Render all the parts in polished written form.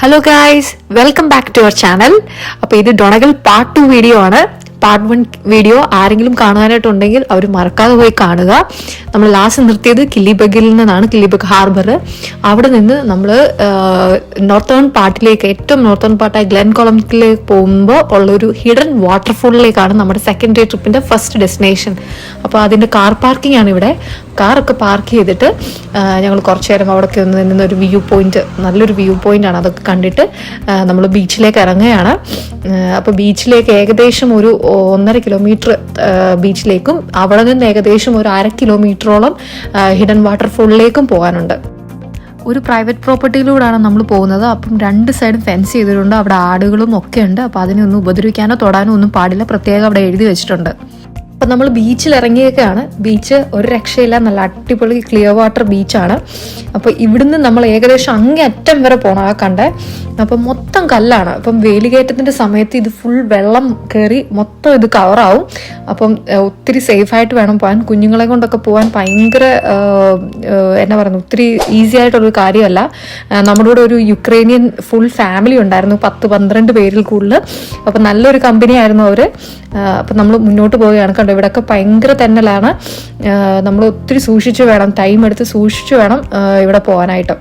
Hello guys, welcome back to our channel. അപ്പോൾ ഇത് Donegal part 2 video ആണ്. Part 1 video ആരെങ്കിലും കാണാനായിട്ടുണ്ടെങ്കിൽ അവർ മറക്കാതെ പോയി കാണുക. നമ്മൾ ലാസ്റ്റ് നിർത്തിയത് കില്ലിബഗിൽ നിന്നാണ്, കില്ലിബഗ് ഹാർബർ. അവിടെ നിന്ന് നമ്മൾ നോർത്തേൺ പാർട്ടിലേക്ക്, ഏറ്റവും നോർത്തേൺ പാർട്ടായ ഗ്ലെൻ കോളംസിലേക്ക് പോകുമ്പോൾ ഉള്ളൊരു ഹിഡൻ വാട്ടർഫോളിലേക്കാണ് നമ്മുടെ സെക്കൻഡ് ഡേ ട്രിപ്പിൻ്റെ ഫസ്റ്റ് ഡെസ്റ്റിനേഷൻ. അപ്പോൾ അതിൻ്റെ കാർ പാർക്കിംഗ് ആണ് ഇവിടെ. കാറൊക്കെ പാർക്ക് ചെയ്തിട്ട് ഞങ്ങൾ കുറച്ച് നേരം അവിടേക്ക് ഒന്ന് നിന്നൊരു വ്യൂ പോയിന്റ്, നല്ലൊരു വ്യൂ പോയിന്റ് ആണ്. അതൊക്കെ കണ്ടിട്ട് നമ്മൾ ബീച്ചിലേക്ക് ഇറങ്ങുകയാണ്. അപ്പോൾ ബീച്ചിലേക്ക് ഏകദേശം ഒരു 1.5 കിലോമീറ്റർ ബീച്ചിലേക്കും അവിടെ നിന്ന് ഏകദേശം ഒരു 1/2 കിലോമീറ്ററോളം ഹിഡൻ വാട്ടർഫോളിലേക്കും പോകാനുണ്ട്. ഒരു പ്രൈവറ്റ് പ്രോപ്പർട്ടിയിലൂടെയാണ് നമ്മൾ പോകുന്നത്. അപ്പം 2 സൈഡും ഫെൻസ് ചെയ്തിട്ടുണ്ട്. അവിടെ ആടുകളും ഒക്കെ ഉണ്ട്. അപ്പോൾ അതിനെ ഒന്നും ഉപദ്രവിക്കാനോ തൊടാനോ ഒന്നും പാടില്ല, പ്രത്യേകം അവിടെ എഴുതി വെച്ചിട്ടുണ്ട്. അപ്പം നമ്മൾ ബീച്ചിൽ ഇറങ്ങിയൊക്കെയാണ്. ബീച്ച് ഒരു രക്ഷയില്ല, നല്ല അടിപൊളി ക്ലിയർ വാട്ടർ ബീച്ചാണ്. അപ്പോൾ ഇവിടുന്ന് നമ്മൾ ഏകദേശം അങ്ങേ അറ്റം വരെ പോകണം, ആ കണ്ടേ. അപ്പം മൊത്തം കല്ലാണ്. അപ്പം വേലികയറ്റത്തിൻ്റെ സമയത്ത് ഇത് ഫുൾ വെള്ളം കയറി മൊത്തം ഇത് കവറാവും. അപ്പം ഒത്തിരി സേഫായിട്ട് വേണം പോകാൻ. കുഞ്ഞുങ്ങളെ കൊണ്ടൊക്കെ പോകാൻ ഭയങ്കര എന്നാ പറയുന്നത്, ഒത്തിരി ഈസി ആയിട്ടുള്ളൊരു കാര്യമല്ല. നമ്മുടെ കൂടെ ഒരു യുക്രൈനിയൻ ഫുൾ ഫാമിലി ഉണ്ടായിരുന്നു, 10-12 പേരിൽ കൂടുതൽ. അപ്പം നല്ലൊരു കമ്പനി ആയിരുന്നു അവർ. അപ്പം നമ്മൾ മുന്നോട്ട് പോവുകയാണ്. കണ്ടോ, ഇവിടെയൊക്കെ ഭയങ്കര തെന്നലാണ്. നമ്മൾ ഒത്തിരി സൂക്ഷിച്ച് വേണം, ടൈം എടുത്ത് സൂക്ഷിച്ച് വേണം ഇവിടെ പോകാനായിട്ട്.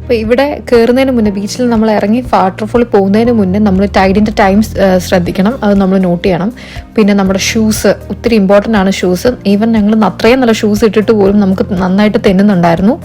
അപ്പോൾ ഇവിടെ കയറുന്നതിന് മുന്നേ, ബീച്ചിൽ നമ്മൾ ഇറങ്ങി വാട്ടർഫോളിൽ പോകുന്നതിന് മുന്നേ നമ്മൾ ടൈഡിൻ്റെ ടൈം ശ്രദ്ധിക്കണം, അത് നമ്മൾ നോട്ട് ചെയ്യണം. പിന്നെ നമ്മുടെ ഷൂസ് ഒത്തിരി ഇമ്പോർട്ടൻ്റ് ആണ്. ഷൂസ് ഈവൻ ഞങ്ങൾ അത്രയും നല്ല ഷൂസ് ഇട്ടിട്ട് പോലും നമുക്ക് നന്നായിട്ട് തെന്നുന്നുണ്ടായിരുന്നു.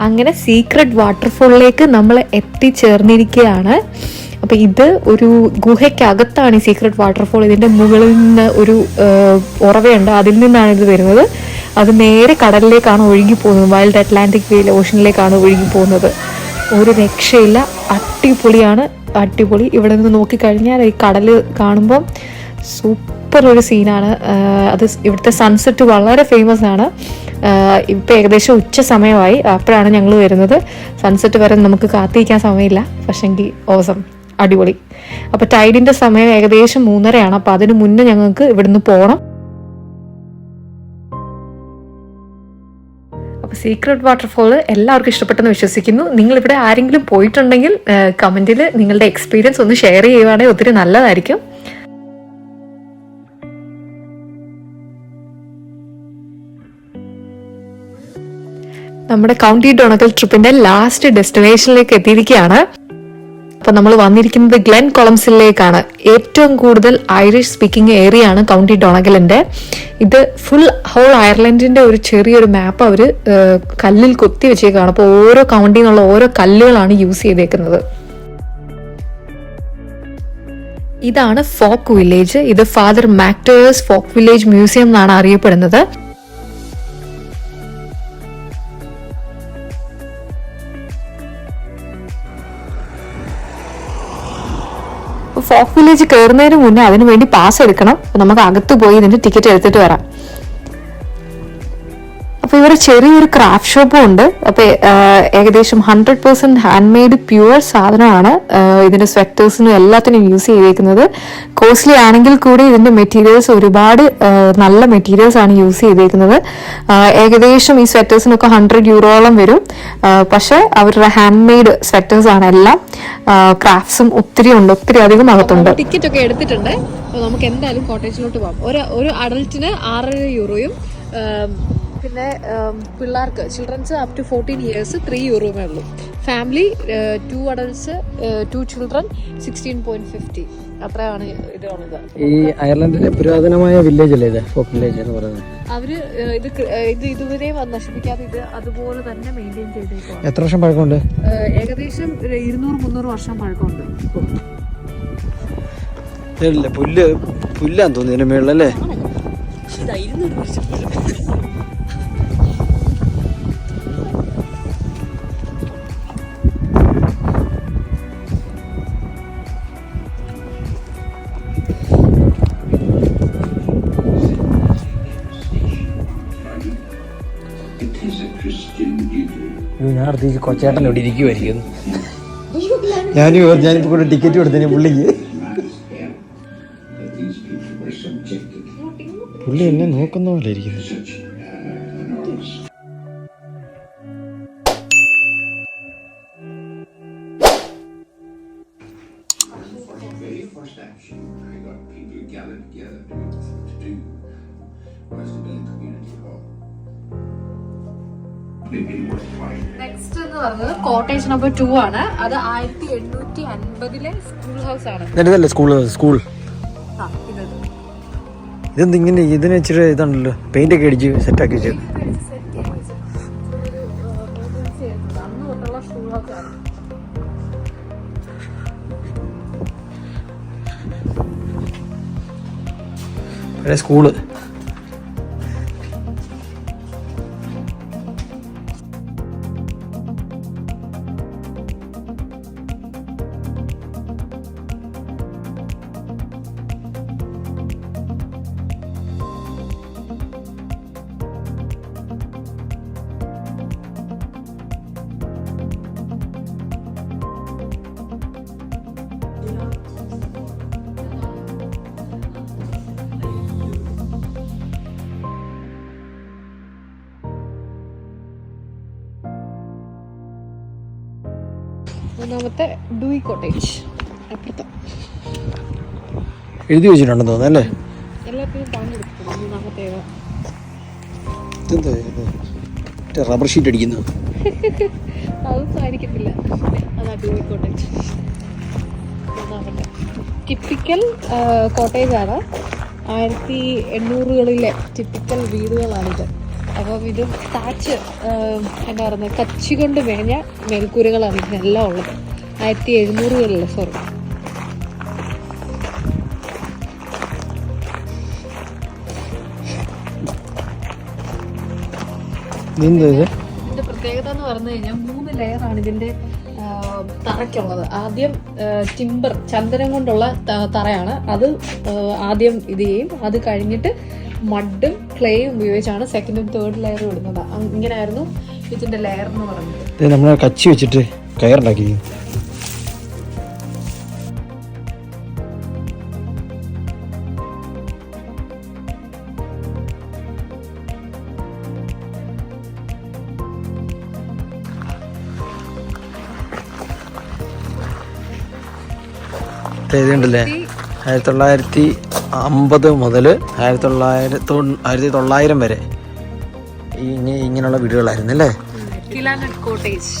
അങ്ങനെ സീക്രട്ട് വാട്ടർഫോളിലേക്ക് നമ്മൾ എത്തിച്ചേർന്നിരിക്കുകയാണ്. അപ്പോൾ ഇത് ഒരു ഗുഹയ്ക്കകത്താണ് ഈ സീക്രട്ട് വാട്ടർഫോൾ. ഇതിൻ്റെ മുകളിൽ നിന്ന് ഒരു ഉറവയുണ്ട്, അതിൽ നിന്നാണ് ഇത് വരുന്നത്. അത് നേരെ കടലിലേക്കാണ് ഒഴുകി പോകുന്നത്. വൈൽഡ് അറ്റ്ലാന്റിക് വേയിൽ ഓഷനിലേക്കാണ് ഒഴുകി പോകുന്നത്. ഒരു രക്ഷയില്ല, അടിപൊളിയാണ്, അടിപൊളി. ഇവിടെ നിന്ന് നോക്കിക്കഴിഞ്ഞാൽ ഈ കടൽ കാണുമ്പം സൂപ്പർ ഒരു സീനാണ്. അത് ഇവിടുത്തെ സൺസെറ്റ് വളരെ ഫേമസ് ആണ്. ഇപ്പം ഏകദേശം ഉച്ച സമയമായി, അപ്പോഴാണ് ഞങ്ങൾ വരുന്നത്. സൺസെറ്റ് വരെ നമുക്ക് കാത്തിരിക്കാൻ സമയമില്ല, പക്ഷെങ്കിൽ ഓസം, അടിപൊളി. അപ്പോൾ ടൈഡിൻ്റെ സമയം ഏകദേശം 3:30 അപ്പോൾ അതിന് മുന്നേ ഞങ്ങൾക്ക് ഇവിടുന്ന് പോകണം. അപ്പോൾ സീക്രട്ട് വാട്ടർഫോൾ എല്ലാവർക്കും ഇഷ്ടപ്പെട്ടെന്ന് വിശ്വസിക്കുന്നു. നിങ്ങളിവിടെ ആരെങ്കിലും പോയിട്ടുണ്ടെങ്കിൽ കമൻറ്റിൽ നിങ്ങളുടെ എക്സ്പീരിയൻസ് ഒന്ന് ഷെയർ ചെയ്യുവാണെങ്കിൽ ഒത്തിരി നല്ലതായിരിക്കും. നമ്മുടെ കൗണ്ടി ഡൊണഗൽ ട്രിപ്പിന്റെ ലാസ്റ്റ് ഡെസ്റ്റിനേഷനിലേക്ക് എത്തിയിരിക്കുകയാണ്. അപ്പൊ നമ്മൾ വന്നിരിക്കുന്നത് ഗ്ലെൻ കോളംസിലേക്കാണ്. ഏറ്റവും കൂടുതൽ ഐറിഷ് സ്പീക്കിംഗ് ഏരിയ ആണ് കൗണ്ടി ഡൊണഗലിന്റെ. ഇത് ഫുൾ ഹോൾ അയർലൻഡിന്റെ ഒരു ചെറിയൊരു മാപ്പ് അവർ കല്ലിൽ കൊത്തി വെച്ചേക്കാണ്. അപ്പോൾ ഓരോ കൗണ്ടിയിൽ നിന്നുള്ള ഓരോ കല്ലുകളാണ് യൂസ് ചെയ്തേക്കുന്നത്. ഇതാണ് ഫോക്ക് വില്ലേജ്. ഇത് ഫാദർ മാക്ടേഴ്സ് ഫോക്ക് വില്ലേജ് മ്യൂസിയം എന്നാണ് അറിയപ്പെടുന്നത്. ഫോക്ക് വില്ലേജ് കയറുന്നതിന് മുന്നേ അതിന് വേണ്ടി പാസ് എടുക്കണം. നമുക്ക് അകത്ത് പോയി ഇതിന്റെ ടിക്കറ്റ് എടുത്തിട്ട് വരാം. അപ്പോൾ ഇവിടെ ചെറിയൊരു ക്രാഫ്റ്റ് ഷോപ്പും ഉണ്ട്. അപ്പോൾ ഏകദേശം 100% ഹാൻഡ് മെയ്ഡ് പ്യുവർ സാധനമാണ് ഇതിന്റെ സ്വെറ്റേഴ്സിനും എല്ലാത്തിനും യൂസ് ചെയ്തേക്കുന്നത്. കോസ്റ്റ്ലി ആണെങ്കിൽ കൂടി ഇതിന്റെ മെറ്റീരിയൽസ് ഒരുപാട് നല്ല മെറ്റീരിയൽസ് ആണ് യൂസ് ചെയ്തേക്കുന്നത്. ഏകദേശം ഈ സ്വെറ്റേഴ്സിനൊക്കെ 100 യൂറോളം വരും. പക്ഷെ അവരുടെ ഹാൻഡ് മെയ്ഡ് സ്വെറ്റേഴ്സ് ആണ് എല്ലാം. ക്രാഫ്റ്റ്സും ഒത്തിരി ഉണ്ട്, ഒത്തിരി അധികം അകത്തുണ്ട്. ടിക്കറ്റ് ഒക്കെ എടുത്തിട്ടുണ്ട്. നമുക്ക് എന്തായാലും കോട്ടേജിലോട്ട് പോകാം. ഒരു അഡൽറ്റിന് 6.5 യൂറോയും പിന്നെ പിള്ളേർക്ക് ചിൽഡ്രൻസ് അപ് ടു 14 ഇയേഴ്സ് 3 യൂറോമേ ഉള്ളൂ. ഫാമിലി 2 അഡൽട്സ് 2 ചിൽഡ്രൻ 16.50 അത്രയാണ് ഇതിനുള്ളത്. ഈ അയർലൻഡിലെ പുരാതനമായ വില്ലേജ് അല്ലേ ഇത്, ഫോക്ക് വില്ലേജ് എന്ന് പറയുന്നത്? അവര് ഇത് ഇതുവരെ നശിപ്പിക്കാതെ ഇത് അതുപോലെ തന്നെ മെയിൻറ്റെയിൻ ചെയ്തേക്കും. എത്ര വർഷം പഴക്കമുണ്ട്? ഏകദേശം 200-300 വർഷം പഴക്കമുണ്ട്. പുല്ലാന്ന് തോന്നുന്നു ഇതിന്റെ മേളിലല്ലേ. 200 വർഷം. ഞാൻ അടുത്തേക്ക് കൊച്ചേട്ടൻ ഇവിടെ ഇരിക്കുമായിരിക്കും. ഞാനിപ്പോ കൂടെ ടിക്കറ്റ് കൊടുത്തേ പുള്ളിക്ക്. പുള്ളി എന്നെ നോക്കുന്ന പോലെ ഇരിക്കുന്നു. നെക്സ്റ്റ് എന്ന് പറഞ്ഞത് കോട്ടേജ് നമ്പർ 2 ആണ്. അത് 1850 സ്കൂൾ ഹൗസ് ആണ്. ഇതല്ലേ സ്കൂൾ? ഇതെന്ത് ഇങ്ങനെ ഇതിന് ഇച്ചിരി ഇതാണല്ലോ, പെയിന്റ് ഒക്കെ അടിച്ച് സെറ്റാക്കി വെച്ചത്. സ്കൂള് മൂന്നാമത്തെ ഡൂയി കോട്ടേജ് അപ്പുറത്ത് എഴുതി വെച്ചിട്ടുണ്ടെന്ന് തോന്നുന്നു അല്ലേ? എല്ലാത്തിനും പങ്കെടുത്തു. മൂന്നാമത്തേത് റബ്ബർ ഷീറ്റ് അടിക്കുന്നു. അതൊന്നും ആയിരിക്കത്തില്ല. അതാ ഡൂയി കോട്ടേജ്. മൂന്നാമത്തെ ടിപ്പിക്കൽ കോട്ടേജാണ്. 1800-കളിലെ ടിപ്പിക്കൽ വീടുകളാണിത്. അപ്പം ഇത് താച്ച് എന്താ പറയുന്നത്, കച്ചി കൊണ്ട് മേഞ്ഞ മേൽക്കൂരകളാണ് ഇതിനെല്ലാം ഉള്ളത്. 1700-കളിലെ സോറി. ഇതിന്റെ പ്രത്യേകത എന്ന് പറഞ്ഞു കഴിഞ്ഞാൽ 3 ലെയറാണ് ഇതിന്റെ തറയ്ക്കുള്ളത്. ആദ്യം ടിമ്പർ, ചന്ദനം കൊണ്ടുള്ള തറയാണ്. അത് ആദ്യം ഇത് ചെയ്യും. അത് കഴിഞ്ഞിട്ട് മഡും ക്ലേയും ഉപയോഗിച്ചാണ് സെക്കൻഡും തേർഡ് ലെയറും ഇടുന്നത്. ഇങ്ങനെയായിരുന്നു ഇതിന്റെ ലെയർ എന്ന് പറയുന്നത്. നമ്മളെ കച്ചി വെച്ചിട്ട് കയറുണ്ടാക്കി. ഇതുണ്ടല്ലേ 1950 മുതൽ 1900 വരെ ഇങ്ങനെയുള്ള വീടുകളായിരുന്നു അല്ലേ? കോട്ടേജ്.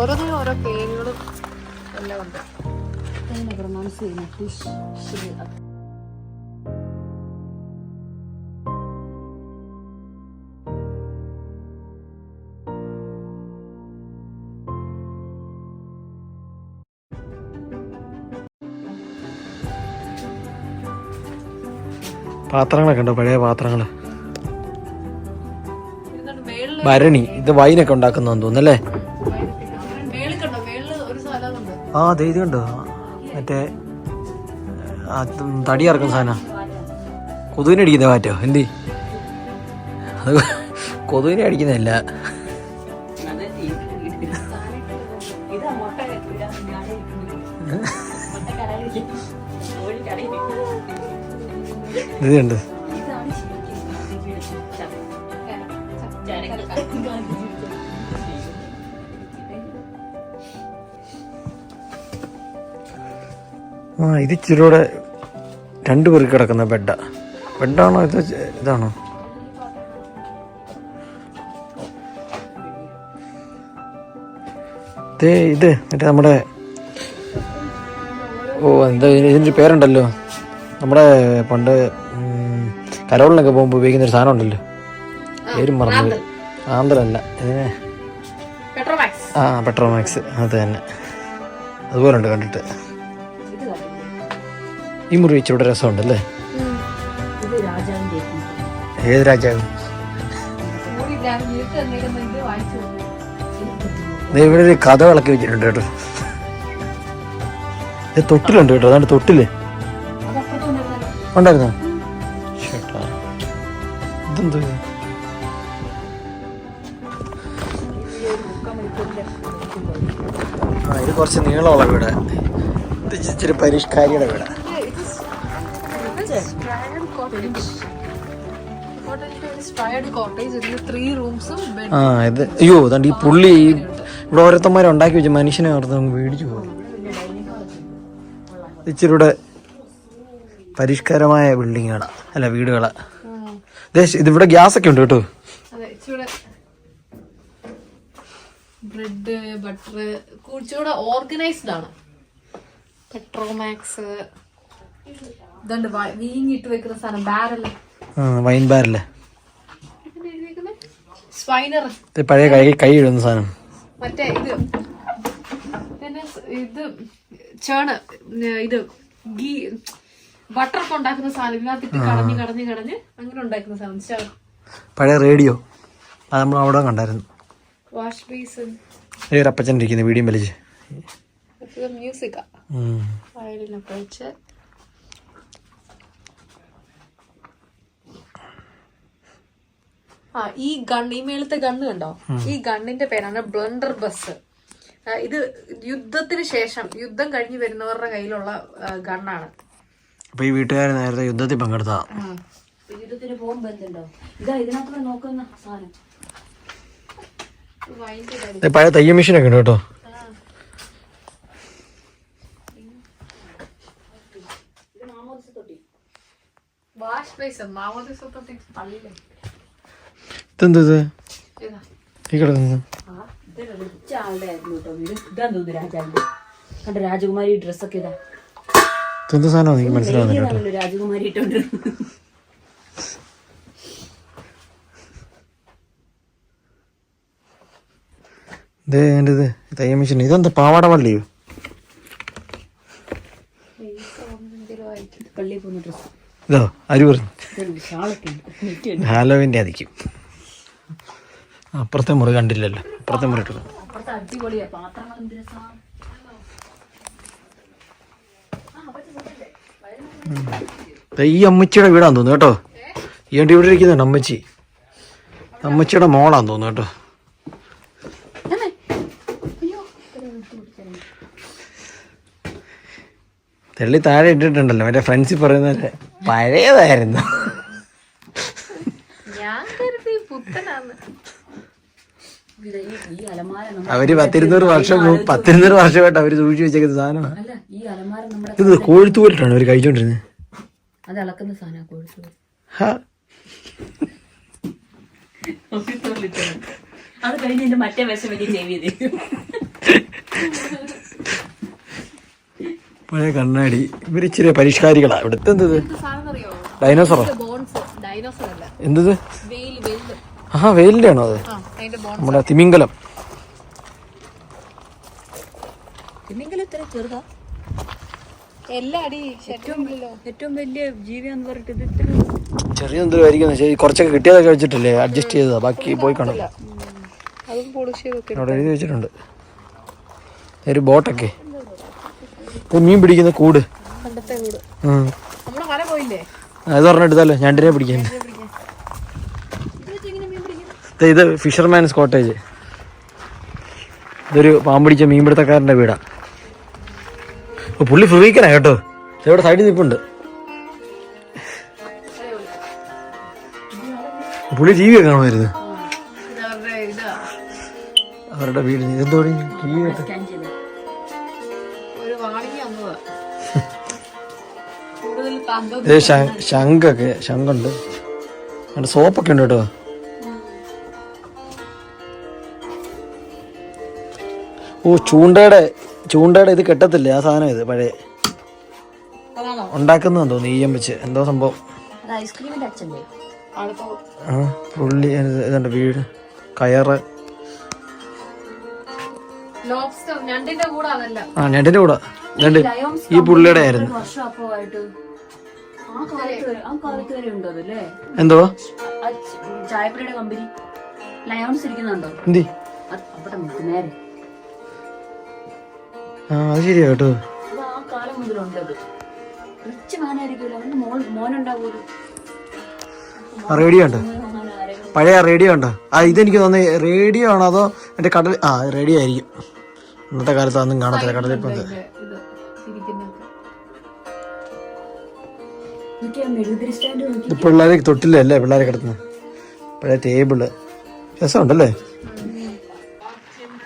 ഓരോന്നിനും ഓരോ പേരുകളും എല്ലാം ഉണ്ട്. പാത്രങ്ങളൊക്കെ ഉണ്ടോ? പഴയ പാത്രങ്ങള്, ഭരണി. ഇത് വൈനൊക്കെ ഉണ്ടാക്കുന്നതെന്ന് തോന്നുന്നല്ലേ? ആ അതെ, ഇത് കണ്ടോ, മറ്റേ തടി ഇറക്കുന്ന സാധനം. കൊതുവിനെ അടിക്കുന്ന മാറ്റോ എന്തി? അത് കൊതുവിനെ അടിക്കുന്നതല്ല. ഇത് കണ്ട് ഇത് ഇച്ചിരൂടെ 2 പേർക്ക് കിടക്കുന്ന ബെഡാണോ ഇതാണോ? ഇത് മറ്റേ നമ്മുടെ എന്താ ഇതിൻ്റെ പേരുണ്ടല്ലോ, നമ്മുടെ പണ്ട് കരോളിനൊക്കെ പോകുമ്പോൾ ഉപയോഗിക്കുന്ന ഒരു സാധനം ഉണ്ടല്ലോ, പേരും മറന്നു. ആന്തലല്ല, ഇതിനെ പെട്രോമാക്സ്. അത് തന്നെ, അതുപോലെ ഉണ്ട് കണ്ടിട്ട്. ഈ മുറി ഇച്ചിരി രസമുണ്ടല്ലേ? ഏത് രാജാവ്? ഇവിടെ ഒരു കഥ വിളക്കി വെച്ചിട്ടുണ്ട് കേട്ടോ. തൊട്ടിലുണ്ട് കേട്ടോ, അതാണ് തൊട്ടില് ഉണ്ടായിരുന്നോ? ഇതെന്ത് ആ ഇത് കുറച്ച് നീളമുള്ള വീട്. ഇത് ഇച്ചിരി പരിഷ്കാരിയുടെ വീട്. ആ ഇത് അയ്യോ അതാണ്ട് ഈ പുള്ളി ഇവിടെ ഓരോരുത്തന്മാരെ ഉണ്ടാക്കി വെച്ച മനുഷ്യനെ ഓർത്ത് മേടിച്ചു പോകും. ഇച്ചിരി ഇവിടെ പരിഷ്കാരമായ ബിൽഡിങ്ങുകളാ, അല്ല വീടുകളാ. ഇതിവിടെ ഗ്യാസ് ഒക്കെ ഉണ്ട് കേട്ടോ. ബ്രെഡ് ബട്ടർ കുറച്ചുകൂടെ ഓർഗനൈസ്ഡ് ആണ്. പെട്രോമാക്സ് ഇതുണ്ട്, വീങ്ങിട്ട് വെക്കുന്ന സാധനം, ബാരല്, വൈൻ ബാരല്, സ്വൈനർ, പഴയ കൈ ഇടുന്ന സാധനം, മറ്റേ ഇത് പിന്നെ ഇത് ചേണ്, ഇത് ഗീ ബട്ടർ ഒക്കെ ഉണ്ടാക്കുന്ന സാധനം, ഇതിനകത്തിട്ട് കടഞ്ഞ് അങ്ങനെ ഉണ്ടാക്കുന്ന സാധനം. പഴയ റേഡിയോ അത് നമ്മൾ അവിടെ കണ്ടായിരുന്നു. വാഷ് ബേസിൻ, ഒരു അപ്പച്ചൻ ഇരിക്കുന്ന വീഡിയോ വലിച്ച് മ്യൂസിക്കാ വയലിനൊക്കെ വെച്ച്. ഈ ഈ മേളത്തെ ഗണ്ണ് കണ്ടോ? ഈ ഗണ്ണിന്റെ പേരാണ് ബ്ലണ്ടർ ബസ്. ഇത് യുദ്ധത്തിന് ശേഷം, യുദ്ധം കഴിഞ്ഞ് വരുന്നവരുടെ കയ്യിലുള്ള ഗണ്ണാണ്. അപ്പൊ ഈ വീട്ടുകാർ നേരത്തെ യുദ്ധത്തിൽ പങ്കെടുത്താ. യുദ്ധത്തിന് പോകുമ്പോ എന്തുണ്ടോ ഇതാ ഇതിനകത്ത് നോക്കുന്ന സാധനം. പഴയ തയ്യൽ മെഷീനൊക്കെ ഉണ്ട് കേട്ടോ. ഇതെന്തത് ഈ കിടക്കുന്നത്? രാജകുമാരി ഡ്രസ്സൊക്കെ ഇതാ. ഇതെന്ത് സാധനമാണ് എനിക്ക് മനസ്സിലാവുന്നില്ല. രാജകുമാരി ഇട്ടോണ്ട് ഇത് തയ്യൽ മെഷീൻ. ഇതെന്താ പാവാട പള്ളിയോ? പള്ളിയിൽ പോകുന്ന ഡ്രസ്. ഇതോ ആര് പറഞ്ഞു? ഹാലോവിൻ്റെ ആയിരിക്കും. അപ്പുറത്തെ മുറി കണ്ടില്ലല്ലോ. അപ്പുറത്തെ മുറി ഇട്ടു. അടിപൊളിയാ പാത്രങ്ങൾ. ഈ അമ്മച്ചിയുടെ വീടാന്ന് തോന്നുന്നു കേട്ടോ. ഈ വണ്ടി ഇവിടെ ഇരിക്കുന്നുണ്ട്. അമ്മച്ചിയുടെ മോളാന്ന് തോന്നുന്നു കേട്ടോ. തെള്ളി താഴെ ഇട്ടിട്ടുണ്ടല്ലോ. മറ്റേ ഫ്രണ്ട്സിൽ പറയുന്ന പഴയതായിരുന്നു. അവര് 10-200 വർഷമായിട്ട് അവര് സൂക്ഷിച്ചു വെച്ചേക്കുന്ന സാധനമാണ്. ഇത് കോഴിത്തൂരിട്ടാണ് അവര് കഴിച്ചോണ്ടിരുന്നത്. അത് അളക്കുന്ന സാധനം കോഴിത്തൂര്. അത് കഴിഞ്ഞ് മറ്റേ വശം വലിയ ചെവി. പഴയ കണ്ണാടി. ഇവരിച്ചിരി പരിഷ്കാരികളാ. ഇവിടുത്തെ എന്തത്? ഡൈനോസറോ? എന്തത്? ആ വെയിലിന്റെ ആണോ അത്? നമ്മുടെ തിമിംഗലം. ചെറുതാ. ഏറ്റവും വലിയ ജീവിയാന്ന് പറഞ്ഞിട്ട് ചെറിയ എന്തൊരു കുറച്ചൊക്കെ കിട്ടിയതൊക്കെ വെച്ചിട്ടില്ലേ അഡ്ജസ്റ്റ് ചെയ്തതാ. ബാക്കി പോയി കാണും. അവിടെ എഴുതി വെച്ചിട്ടുണ്ട്. ഒരു ബോട്ടൊക്കെ, മീൻ പിടിക്കുന്ന കൂട്. അത് പറഞ്ഞിട്ടല്ലോ ഞണ്ടിനെ പിടിക്കാൻ. ഇത് ഫിഷർമാൻസ് കോട്ടേജ്. ഇതൊരു പാമ്പിടിച്ച മീൻപിടുത്തക്കാരൻ്റെ വീടാ. പുള്ളി ഫ്രീക്കനാ കേട്ടോ. ഇവിടെ സൈഡിൽ നിൽപ്പുണ്ട്. പുള്ളി ടി വി ഒക്കെ കാണുമായിരുന്നു. അവരുടെ വീട് എന്തോ ടി വി ആയിട്ട്. ശംഖുണ്ട്. അവിടെ സോപ്പൊക്കെ ഉണ്ട് കേട്ടോ. ഓ ചൂണ്ടയുടെ ഇത് കെട്ടത്തില്ലേ ആ സാധനം. ഇത് പഴയ ഉണ്ടാക്കുന്നതെന്ന് തോന്നുന്നു. ഈയം വെച്ച് എന്തോ സംഭവം. പുള്ളി ഇതുണ്ട് വീട്, കയറ്. ഞണ്ടിന്റെ കൂടെ രണ്ട് ഈ പുള്ളിയുടെ ആയിരുന്നു. എന്തോ ചായപ്പൊടിയുടെ കമ്പനി ലയോൺസ് ഇരിക്കുന്നുണ്ടോ? എന്തി? അത് ശരിയാ കേട്ടോ. ആ കാലം മുതലുണ്ടത്. റിച്ച് മാനായിരിക്കുമല്ലോ. മോനുണ്ടാവൂലോ. റേഡിയോ ഉണ്ട്. പഴയ റേഡിയോ ഉണ്ടോ? ഇതെനിക്ക് തോന്നുന്നത് റേഡിയോ ആണോ അതോ എൻ്റെ കടൽ റേഡിയോ ആയിരിക്കും. ഇന്നത്തെ കാലത്ത് അതൊന്നും കാണത്തില്ല കടലിപ്പോൾ. ഇത് പിള്ളേരെ തൊട്ടില്ലല്ലേ പിള്ളേരെ കിടത്തുന്നത്. പഴയ ടേബിള് രസമുണ്ടല്ലേ.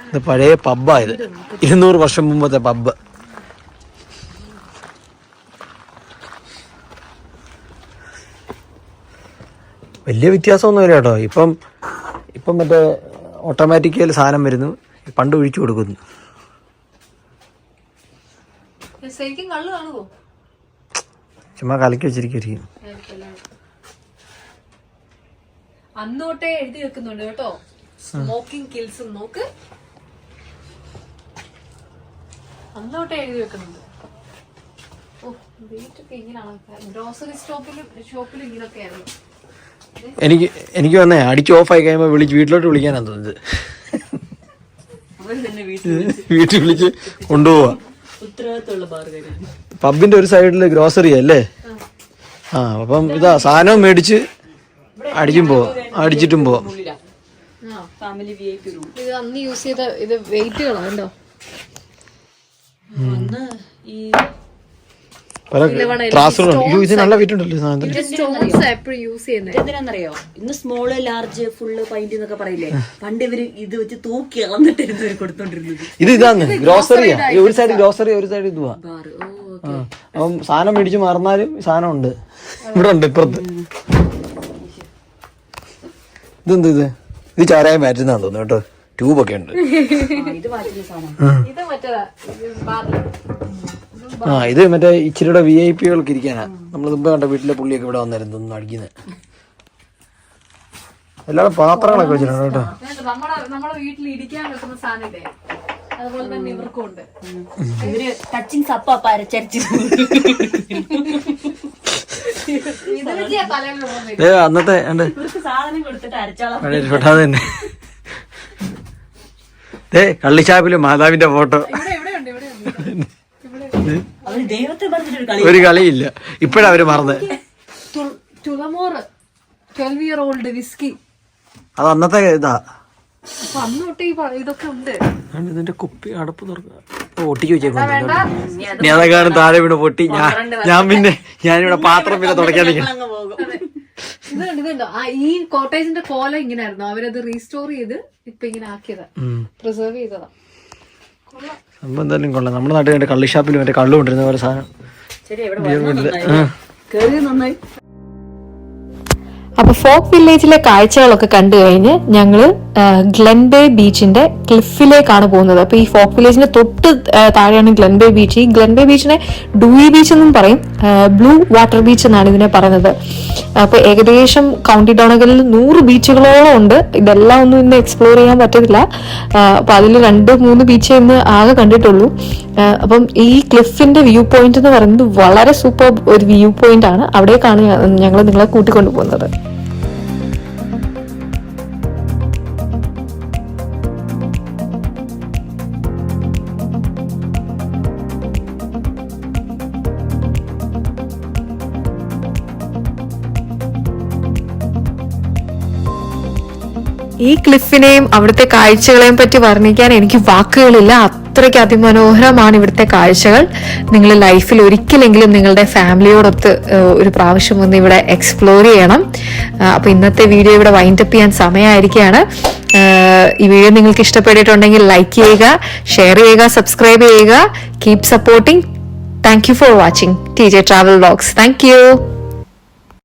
ഇത് പഴയ പബ്ബായത്, 200 വർഷം മുമ്പത്തെ പബ്ബ്. വലിയ വ്യത്യാസമൊന്നുമില്ല കേട്ടോ. ഇപ്പം മറ്റേ ഓട്ടോമാറ്റിക്കൽ സാധനം വരുന്നു, പണ്ട് ഒഴിച്ചു കൊടുക്കുന്നു. ചുമ്മാ കലക്കി വെച്ചിരിക്കും. അന്നോട്ടേ എഴുതി വെക്കുന്നുണ്ട് കേട്ടോ, സ്മോക്കിംഗ് കിൽസ്. നോക്ക്, അന്നോട്ടേ എഴുതി വെക്കുന്നുണ്ട്. ഓ, വീട്ടൊക്കെ ഇങ്ങനെയാണ്. ഗ്രോസറി ഷോപ്പിലും ഇങ്ങനൊക്കെ ആയിരുന്നു. എനിക്ക് വന്നേ അടിച്ച് ഓഫായി കഴിയുമ്പോൾ വീട്ടിലോട്ട് വിളിക്കാനാണ് തോന്നുന്നത്. വീട്ടിൽ വിളിച്ച് കൊണ്ടുപോവാ. പബ്ബിന്റെ ഒരു സൈഡില് ഗ്രോസറി അല്ലേ? അപ്പം ഇതാ സാധനവും മേടിച്ച് അടിച്ചിട്ടും പോവാം. ഇത് അന്ന് യൂസ് ചെയ്ത ഇത് വെയിറ്റുകളാണോ? ഇത് നല്ല വെയിറ്റ് ഉണ്ടല്ലോ. എന്തിനാന്നറിയോ? ഇന്ന് സ്മോള് ലാർജ് ഫുള്ള് പൈന്റ് എന്നൊക്കെ പറയില്ലേ, പണ്ട് ഇവര് ഇത് വെച്ച് തൂക്കി അളന്നിട്ടായിരുന്നു ഇവര് കൊടുത്തോണ്ടിരുന്നത്. ഇതാണ് ഗ്രോസറിയാ. ഒരു സൈഡ് ഗ്രോസറി, ഒരു സൈഡ് ഇതുവാ. അപ്പം സാധനം മേടിച്ച് മറന്നാലും സാധനം ഉണ്ട്, ഇവിടെ ഉണ്ട് ഇപ്പുറത്ത്. ഇത് ചാരായം മാറ്റുന്നതാന്ന് തോന്നുന്നു കേട്ടോ. ട്യൂബൊക്കെ ഉണ്ട്. ഇത് മറ്റേ ഇച്ചിരിയുടെ VIP-കൾക്ക് ഇരിക്കാനാ. നമ്മൾ മുമ്പ് കണ്ട വീട്ടിലെ പുള്ളിയൊക്കെ ഇവിടെ വന്നായിരുന്നു ഒന്നും അടിക്കുന്നത്. എല്ലാവരും പാത്രങ്ങളൊക്കെ വെച്ചിട്ടുണ്ട് കേട്ടോ. നമ്മുടെ വീട്ടിൽ ഇടിക്കാൻ വെക്കുന്ന സാധനല്ലേ, അതുപോലെ തന്നെ ഇവർക്കും ഉണ്ട്. ഇവര് ടച്ചിങ് സപ്പ പരച്ചരിച്ചു. അന്നത്തെ സാധനം കൊടുത്തിട്ട് അരച്ചാളെ തന്നെ കള്ളിച്ചാപ്പില് മാതാവിന്റെ ഫോട്ടോ. ഒരു കളിയില്ല, ഇപ്പഴവര് മറന്ന്. 12-year-old വിസ്കി, അത് അന്നത്തെ ഇതാ. ഇതൊക്കെ ഉണ്ട്. ഇതിന്റെ കുപ്പി അടപ്പ് തുറക്കുക, ഒട്ടിച്ചു വെച്ചേക്കും. ഇനി അതൊക്കെ താഴെ വീണ് പൊട്ടി. ഞാനിവിടെ പാത്രം പിന്നെ തുടയ്ക്കാൻ ഇതുണ്ടോ ഈ കോട്ടേജിന്റെ കോല ഇങ്ങനെയായിരുന്നു, അവരത് റീസ്റ്റോർ ചെയ്ത് ഇപ്പൊ ഇങ്ങനെ ആക്കിയതാ, പ്രിസർവ് ചെയ്തതാ. സംഭവം എന്തായാലും കൊള്ളാം. നമ്മുടെ നാട്ടിൽ കള്ളിഷാപ്പിൽ മറ്റേ കള്ളു കൊണ്ടിരുന്ന പോലെ സാധനം. അപ്പൊ ഫോക്ക് വില്ലേജിലെ കാഴ്ചകളൊക്കെ കണ്ടു കഴിഞ്ഞ് ഞങ്ങള് ഗ്ലെൻബേ ബീച്ചിന്റെ ക്ലിഫിലേക്കാണ് പോകുന്നത്. അപ്പൊ ഈ ഫോക്ക് വില്ലേജിന്റെ തൊട്ട് താഴെയാണ് ഗ്ലെൻബേ ബീച്ച്. ഈ ഗ്ലെൻബേ ബീച്ചിനെ ഡൂയി ബീച്ച് എന്നും പറയും, ബ്ലൂ വാട്ടർ ബീച്ച് എന്നാണ് ഇതിനെ പറയുന്നത്. അപ്പൊ ഏകദേശം കൗണ്ടി ഡോണഗലിൽ 100 ബീച്ചുകളോളം ഉണ്ട്. ഇതെല്ലാം ഒന്നും ഇന്ന് എക്സ്പ്ലോർ ചെയ്യാൻ പറ്റത്തില്ല. അപ്പൊ അതിൽ 2-3 ബീച്ചേ ഇന്ന് ആകെ കണ്ടിട്ടുള്ളൂ. അപ്പം ഈ ക്ലിഫിന്റെ വ്യൂ പോയിന്റ് എന്ന് പറയുന്നത് വളരെ സൂപ്പർ ഒരു വ്യൂ പോയിന്റ് ആണ്. അവിടേക്കാണ് ഞങ്ങൾ നിങ്ങളെ കൂട്ടിക്കൊണ്ടു പോകുന്നത്. ഈ ക്ലിഫിനെയും അവിടുത്തെ കാഴ്ചകളെയും പറ്റി വർണ്ണിക്കാൻ എനിക്ക് വാക്കുകളില്ല. അത്രയ്ക്ക് അതിമനോഹരമാണ് ഇവിടുത്തെ കാഴ്ചകൾ. നിങ്ങൾ ലൈഫിൽ ഒരിക്കലെങ്കിലും നിങ്ങളുടെ ഫാമിലിയോടൊത്ത് ഒരു പ്രാവശ്യം ഒന്ന് ഇവിടെ എക്സ്പ്ലോർ ചെയ്യണം. അപ്പൊ ഇന്നത്തെ വീഡിയോ ഇവിടെ വൈൻഡപ്പ് ചെയ്യാൻ സമയമായിരിക്കുകയാണ്. ഈ വീഡിയോ നിങ്ങൾക്ക് ഇഷ്ടപ്പെട്ടിട്ടുണ്ടെങ്കിൽ ലൈക്ക് ചെയ്യുക, ഷെയർ ചെയ്യുക, സബ്സ്ക്രൈബ് ചെയ്യുക. Keep supporting. Thank you for watching TJ Travel Vlogs. Thank you.